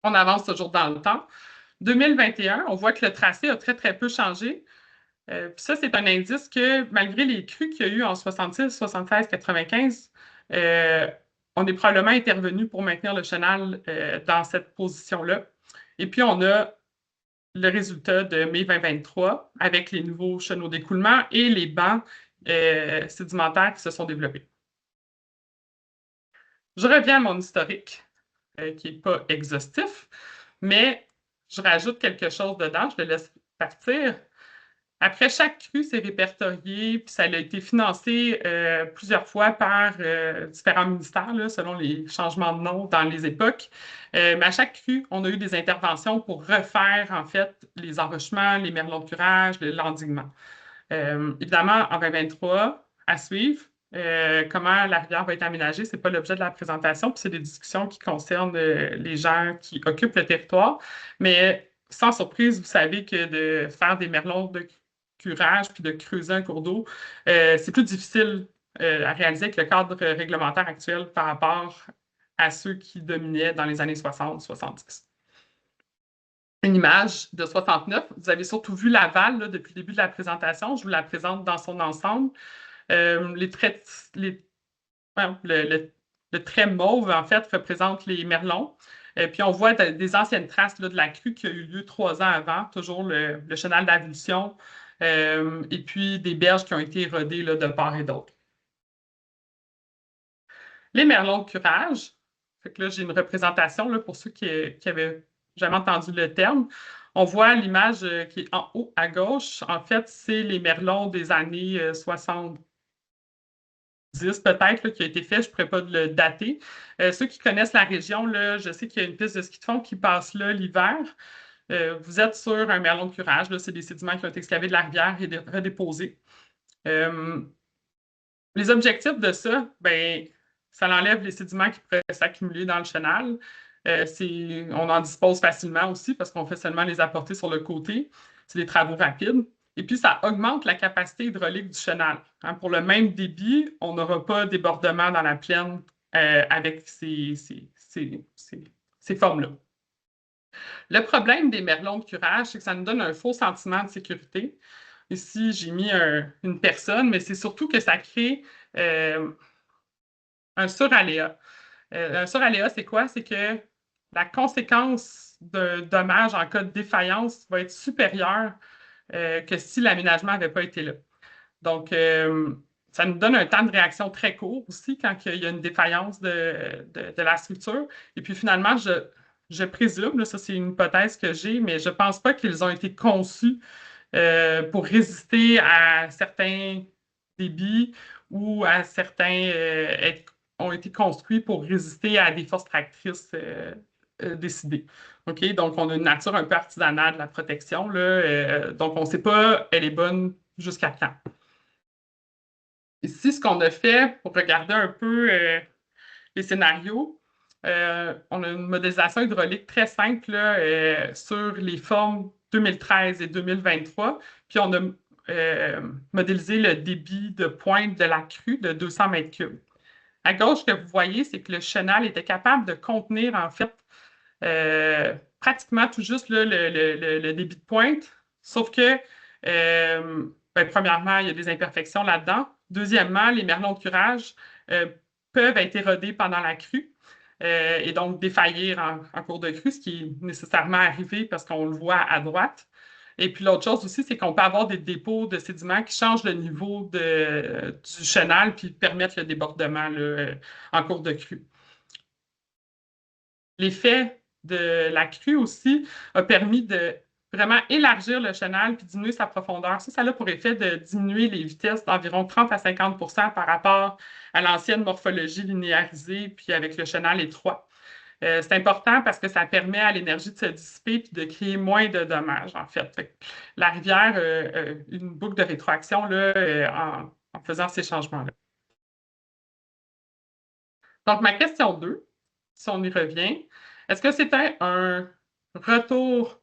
S2: On avance toujours dans le temps. 2021, on voit que le tracé a très, très peu changé. Puis ça, c'est un indice que malgré les crues qu'il y a eu en 66, 76, 95, on est probablement intervenu pour maintenir le chenal dans cette position-là. Et puis, on a le résultat de mai 2023 avec les nouveaux chenaux d'écoulement et les bancs sédimentaires qui se sont développés. Je reviens à mon historique, qui n'est pas exhaustif, mais je rajoute quelque chose dedans, je le laisse partir. Après chaque crue, c'est répertorié, puis ça a été financé plusieurs fois par différents ministères, là, selon les changements de nom dans les époques. Mais à chaque crue, on a eu des interventions pour refaire, en fait, les enrochements, les merlons de curage, l'endiguement. Évidemment, en 2023, à suivre, comment la rivière va être aménagée, ce n'est pas l'objet de la présentation, puis c'est des discussions qui concernent les gens qui occupent le territoire. Mais sans surprise, vous savez que de faire des merlons de curage puis de creuser un cours d'eau, c'est plus difficile à réaliser avec le cadre réglementaire actuel par rapport à ceux qui dominaient dans les années 60-70. Une image de 69. Vous avez surtout vu l'aval là, depuis le début de la présentation. Je vous la présente dans son ensemble. Le trait mauve, en fait, représente les merlons. Puis on voit des anciennes traces là, de la crue qui a eu lieu 3 ans avant, toujours le chenal d'avulsion, et puis des berges qui ont été érodées là, de part et d'autre. Les merlons de curage, fait que là, j'ai une représentation là, pour ceux qui avaient jamais entendu le terme. On voit l'image qui est en haut à gauche. En fait, c'est les merlons des années 70 peut-être qui a été fait. Je ne pourrais pas le dater. Ceux qui connaissent la région, là, je sais qu'il y a une piste de ski de fond qui passe là l'hiver. Vous êtes sur un merlon de curage. C'est des sédiments qui ont été excavés de la rivière et redéposés. Les objectifs de ça, ben, ça enlève les sédiments qui pourraient s'accumuler dans le chenal. On en dispose facilement aussi parce qu'on fait seulement les apporter sur le côté. C'est des travaux rapides. Et puis, ça augmente la capacité hydraulique du chenal. Hein, pour le même débit, on n'aura pas de débordement dans la plaine avec ces formes-là. Le problème des merlons de curage, c'est que ça nous donne un faux sentiment de sécurité. Ici, j'ai mis une personne, mais c'est surtout que ça crée un suraléa. Un suraléa, c'est quoi? C'est que la conséquence d'un dommage en cas de défaillance va être supérieure que si l'aménagement n'avait pas été là. Donc, ça nous donne un temps de réaction très court aussi quand il y a une défaillance de la structure. Et puis finalement, je présume, là, ça c'est une hypothèse que j'ai, mais je ne pense pas qu'ils ont été conçus pour résister à certains débits ou à certains ont été construits pour résister à des forces tractrices décidées. OK? Donc, on a une nature un peu artisanale de la protection. Là, donc, on ne sait pas elle est bonne jusqu'à quand. Ici, ce qu'on a fait pour regarder un peu les scénarios, on a une modélisation hydraulique très simple là, sur les formes 2013 et 2023. Puis on a modélisé le débit de pointe de la crue de 200 mètres cubes. À gauche, ce que vous voyez, c'est que le chenal était capable de contenir, en fait, pratiquement tout juste là, le débit de pointe, sauf que, premièrement, il y a des imperfections là-dedans. Deuxièmement, les merlons de curage peuvent être érodés pendant la crue. Et donc défaillir en cours de crue, ce qui est nécessairement arrivé parce qu'on le voit à droite. Et puis l'autre chose aussi, c'est qu'on peut avoir des dépôts de sédiments qui changent le niveau du chenal puis permettent le débordement là, en cours de crue. L'effet de la crue aussi a permis de vraiment élargir le chenal puis diminuer sa profondeur. Ça a pour effet de diminuer les vitesses d'environ 30 à 50 par rapport à l'ancienne morphologie linéarisée puis avec le chenal étroit. C'est important parce que ça permet à l'énergie de se dissiper puis de créer moins de dommages, en fait. La rivière a une boucle de rétroaction là, en faisant ces changements-là. Donc, ma question 2, si on y revient, est-ce que c'était un retour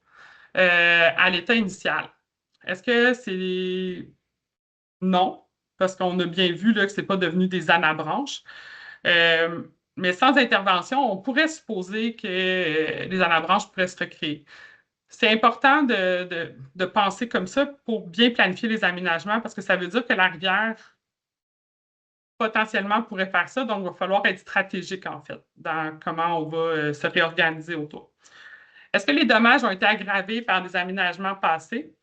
S2: à l'état initial? Est-ce que c'est non, parce qu'on a bien vu là, que ce n'est pas devenu des anabranches. Mais sans intervention, on pourrait supposer que les anabranches pourraient se recréer. c'est important de penser comme ça pour bien planifier les aménagements parce que ça veut dire que la rivière potentiellement pourrait faire ça, donc il va falloir être stratégique en fait dans comment on va se réorganiser autour. Est-ce que les dommages ont été aggravés par des aménagements passés?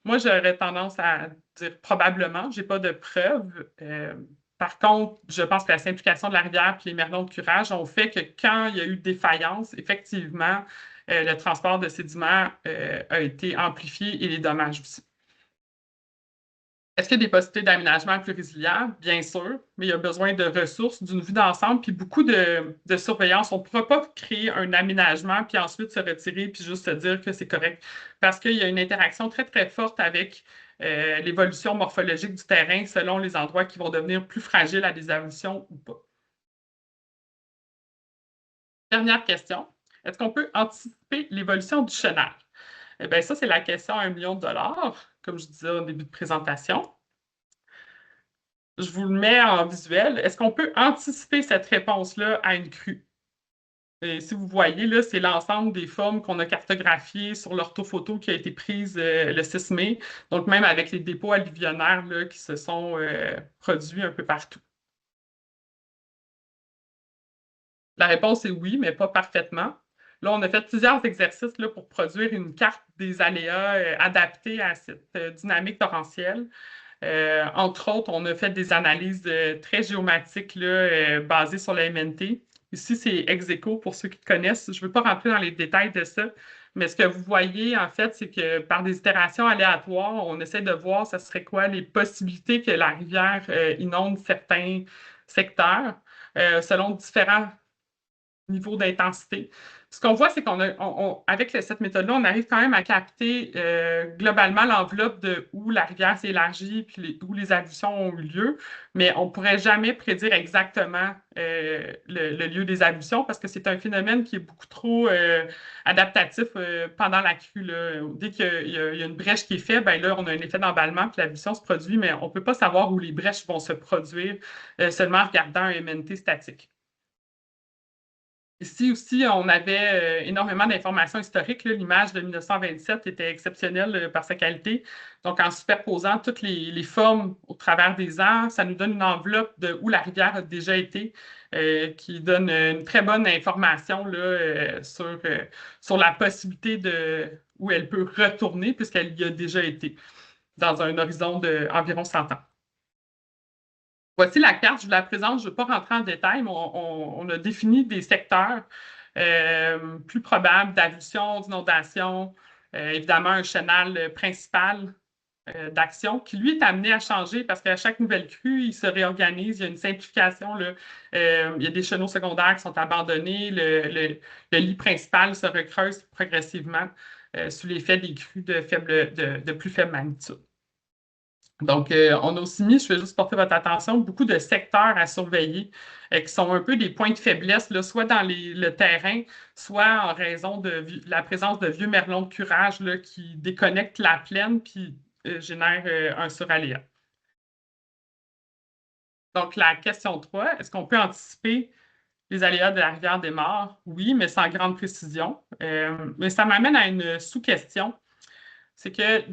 S2: Moi, j'aurais tendance à dire probablement. Je n'ai pas de preuves. Par contre, je pense que la simplification de la rivière et les merlons de curage ont fait que quand il y a eu défaillance, effectivement, le transport de sédiments a été amplifié et les dommages aussi. Est-ce qu'il y a des possibilités d'aménagement plus résilients? Bien sûr, mais il y a besoin de ressources, d'une vue d'ensemble, puis beaucoup de surveillance. On ne pourra pas créer un aménagement, puis ensuite se retirer, puis juste se dire que c'est correct. Parce qu'il y a une interaction très, très forte avec l'évolution morphologique du terrain selon les endroits qui vont devenir plus fragiles à des évolutions ou pas. Dernière question. Est-ce qu'on peut anticiper l'évolution du chenal? Eh bien, ça, c'est la question à 1 million de dollars, comme je disais au début de présentation. Je vous le mets en visuel. Est-ce qu'on peut anticiper cette réponse-là à une crue? Et si vous voyez, là, c'est l'ensemble des formes qu'on a cartographiées sur l'orthophoto qui a été prise le 6 mai. Donc, même avec les dépôts alluvionnaires là, qui se sont produits un peu partout. La réponse est oui, mais pas parfaitement. Là, on a fait plusieurs exercices là, pour produire une carte des aléas adaptée à cette dynamique torrentielle. Entre autres, on a fait des analyses très géomatiques là, basées sur la MNT. Ici, c'est ex aequo pour ceux qui connaissent. Je ne veux pas rentrer dans les détails de ça, mais ce que vous voyez, en fait, c'est que par des itérations aléatoires, on essaie de voir ce serait quoi les possibilités que la rivière inonde certains secteurs selon différents niveau d'intensité. Ce qu'on voit, c'est qu'avec cette méthode-là, on arrive quand même à capter globalement l'enveloppe de où la rivière s'est élargie puis où les ablutions ont eu lieu, mais on ne pourrait jamais prédire exactement le lieu des ablutions parce que c'est un phénomène qui est beaucoup trop adaptatif pendant la crue. Là. Dès qu'il y a une brèche qui est faite, ben là, on a un effet d'emballement puis l'ablution se produit, mais on ne peut pas savoir où les brèches vont se produire seulement en regardant un MNT statique. Ici aussi, on avait énormément d'informations historiques. L'image de 1927 était exceptionnelle par sa qualité. Donc, en superposant toutes les formes au travers des ans, ça nous donne une enveloppe de où la rivière a déjà été, qui donne une très bonne information là, sur la possibilité de où elle peut retourner, puisqu'elle y a déjà été dans un horizon d'environ 100 ans. Voici la carte, je vous la présente, je ne vais pas rentrer en détail, mais on a défini des secteurs plus probables d'ablution, d'inondation, évidemment un chenal principal d'action qui, lui, est amené à changer parce qu'à chaque nouvelle crue, il se réorganise, il y a une simplification. Là. Il y a des chenaux secondaires qui sont abandonnés, le lit principal se recreuse progressivement sous l'effet des crues de plus faible magnitude. Donc, on a aussi mis, je vais juste porter votre attention, beaucoup de secteurs à surveiller qui sont un peu des points de faiblesse, là, soit dans le terrain, soit en raison de la présence de vieux merlons de curage là, qui déconnectent la plaine puis génèrent un suraléa. Donc, la question 3, est-ce qu'on peut anticiper les aléas de la rivière des Morts? Oui, mais sans grande précision. Mais ça m'amène à une sous-question. C'est que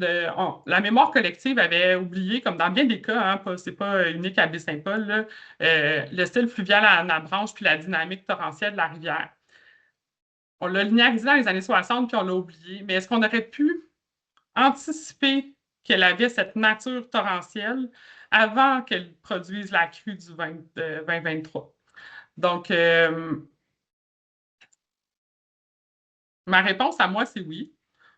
S2: la mémoire collective avait oublié, comme dans bien des cas, hein, c'est pas unique à Baie-Saint-Paul, le style fluvial à Anabranche puis la dynamique torrentielle de la rivière. On l'a linéarisé dans les années 60 puis on l'a oublié. Mais est-ce qu'on aurait pu anticiper qu'elle avait cette nature torrentielle avant qu'elle produise la crue du 2023? Donc, ma réponse à moi, c'est oui.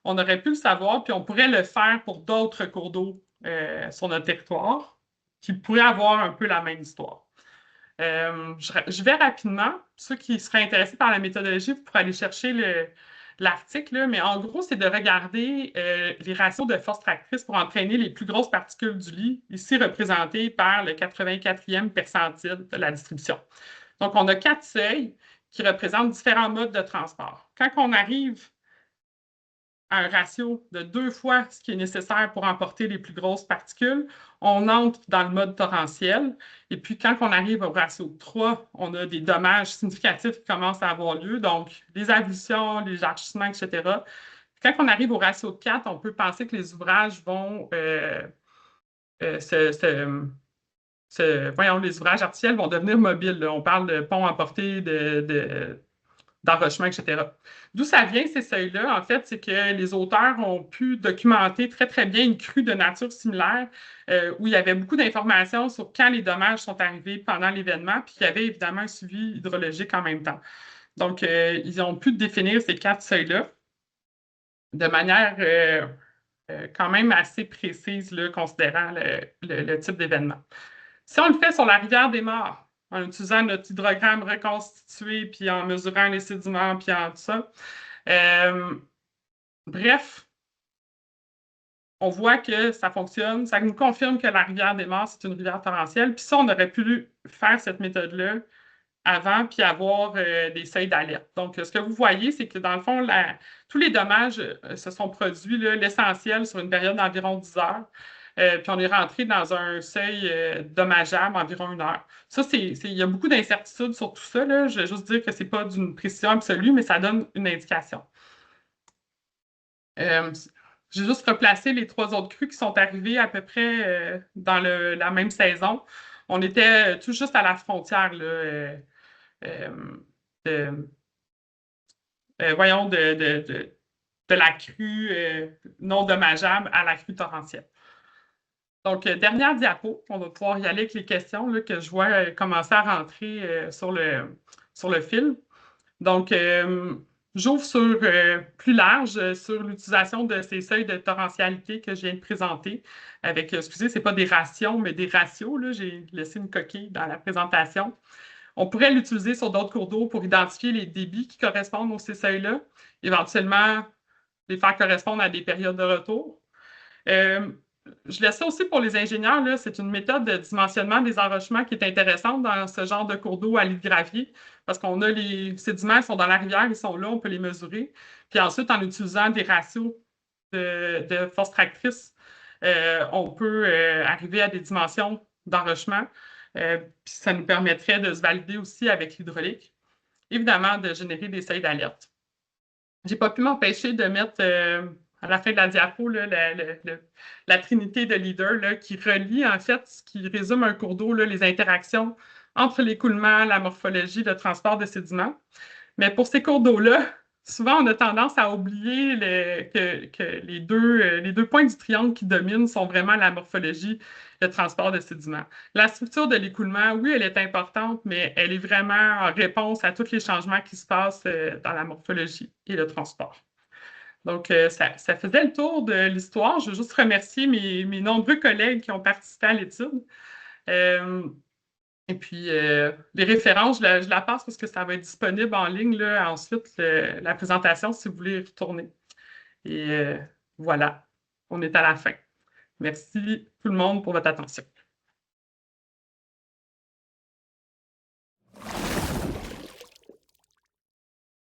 S2: On aurait pu le savoir, puis on pourrait le faire pour d'autres cours d'eau sur notre territoire qui pourraient avoir un peu la même histoire. Je vais rapidement. Ceux qui seraient intéressés par la méthodologie, vous pourrez aller chercher l'article, mais en gros, c'est de regarder les ratios de force tractrice pour entraîner les plus grosses particules du lit, ici représentées par le 84e percentile de la distribution. Donc, on a 4 seuils qui représentent différents modes de transport. Quand on arrive à un ratio de 2 fois ce qui est nécessaire pour emporter les plus grosses particules, on entre dans le mode torrentiel. Et puis, quand on arrive au ratio de 3, on a des dommages significatifs qui commencent à avoir lieu, donc les ablutions, les jarchissements, etc. Quand on arrive au ratio de 4, on peut penser que les ouvrages vont les ouvrages artificiels vont devenir mobiles. Là. On parle de ponts à portée, d'enrochement, etc. D'où ça vient, ces seuils-là? En fait, c'est que les auteurs ont pu documenter très, très bien une crue de nature similaire où il y avait beaucoup d'informations sur quand les dommages sont arrivés pendant l'événement, puis il y avait évidemment un suivi hydrologique en même temps. Donc, ils ont pu définir ces 4 seuils-là de manière quand même assez précise, là, considérant le type d'événement. Si on le fait sur la rivière des Morts, en utilisant notre hydrogramme reconstitué, puis en mesurant les sédiments, puis en tout ça, bref, on voit que ça fonctionne. Ça nous confirme que la rivière des Morts, c'est une rivière torrentielle. Puis ça, on aurait pu faire cette méthode-là avant, puis avoir des seuils d'alerte. Donc, ce que vous voyez, c'est que dans le fond, tous les dommages se sont produits, l'essentiel, sur une période d'environ 10 heures. Puis on est rentré dans un seuil dommageable environ 1 heure. Ça, il y a beaucoup d'incertitudes sur tout ça. Là. Je vais juste dire que ce n'est pas d'une précision absolue, mais ça donne une indication. J'ai juste replacé les 3 autres crues qui sont arrivées à peu près dans la même saison. On était tout juste à la frontière là, de la crue non dommageable à la crue torrentielle. Donc, dernière diapo, on va pouvoir y aller avec les questions là, que je vois commencer à rentrer sur le fil. Donc, j'ouvre sur plus large sur l'utilisation de ces seuils de torrentialité que je viens de présenter avec, excusez, ce n'est pas des rations, mais des ratios. J'ai laissé une coquille dans la présentation. On pourrait l'utiliser sur d'autres cours d'eau pour identifier les débits qui correspondent aux ces seuils-là, éventuellement les faire correspondre à des périodes de retour. Je laisse ça aussi pour les ingénieurs. C'est une méthode de dimensionnement des enrochements qui est intéressante dans ce genre de cours d'eau à lit de gravier parce qu'on a les sédiments, ils sont dans la rivière, ils sont là, on peut les mesurer. Puis ensuite, en utilisant des ratios de force tractrice, on peut arriver à des dimensions d'enrochement. Puis ça nous permettrait de se valider aussi avec l'hydraulique. Évidemment, de générer des seuils d'alerte. Je n'ai pas pu m'empêcher de mettre à la fin de la diapo là, la trinité de leaders là, qui relie, en fait, qui résume un cours d'eau, les interactions entre l'écoulement, la morphologie, le transport de sédiments. Mais pour ces cours d'eau-là, souvent, on a tendance à oublier que les deux points du triangle qui dominent sont vraiment la morphologie, le transport de sédiments. La structure de l'écoulement, oui, elle est importante, mais elle est vraiment en réponse à tous les changements qui se passent dans la morphologie et le transport. Donc, ça faisait le tour de l'histoire. Je veux juste remercier mes nombreux collègues qui ont participé à l'étude. Et puis, les références, je la passe parce que ça va être disponible en ligne là, ensuite, la présentation, si vous voulez y retourner. Et voilà, on est à la fin. Merci tout le monde pour votre attention.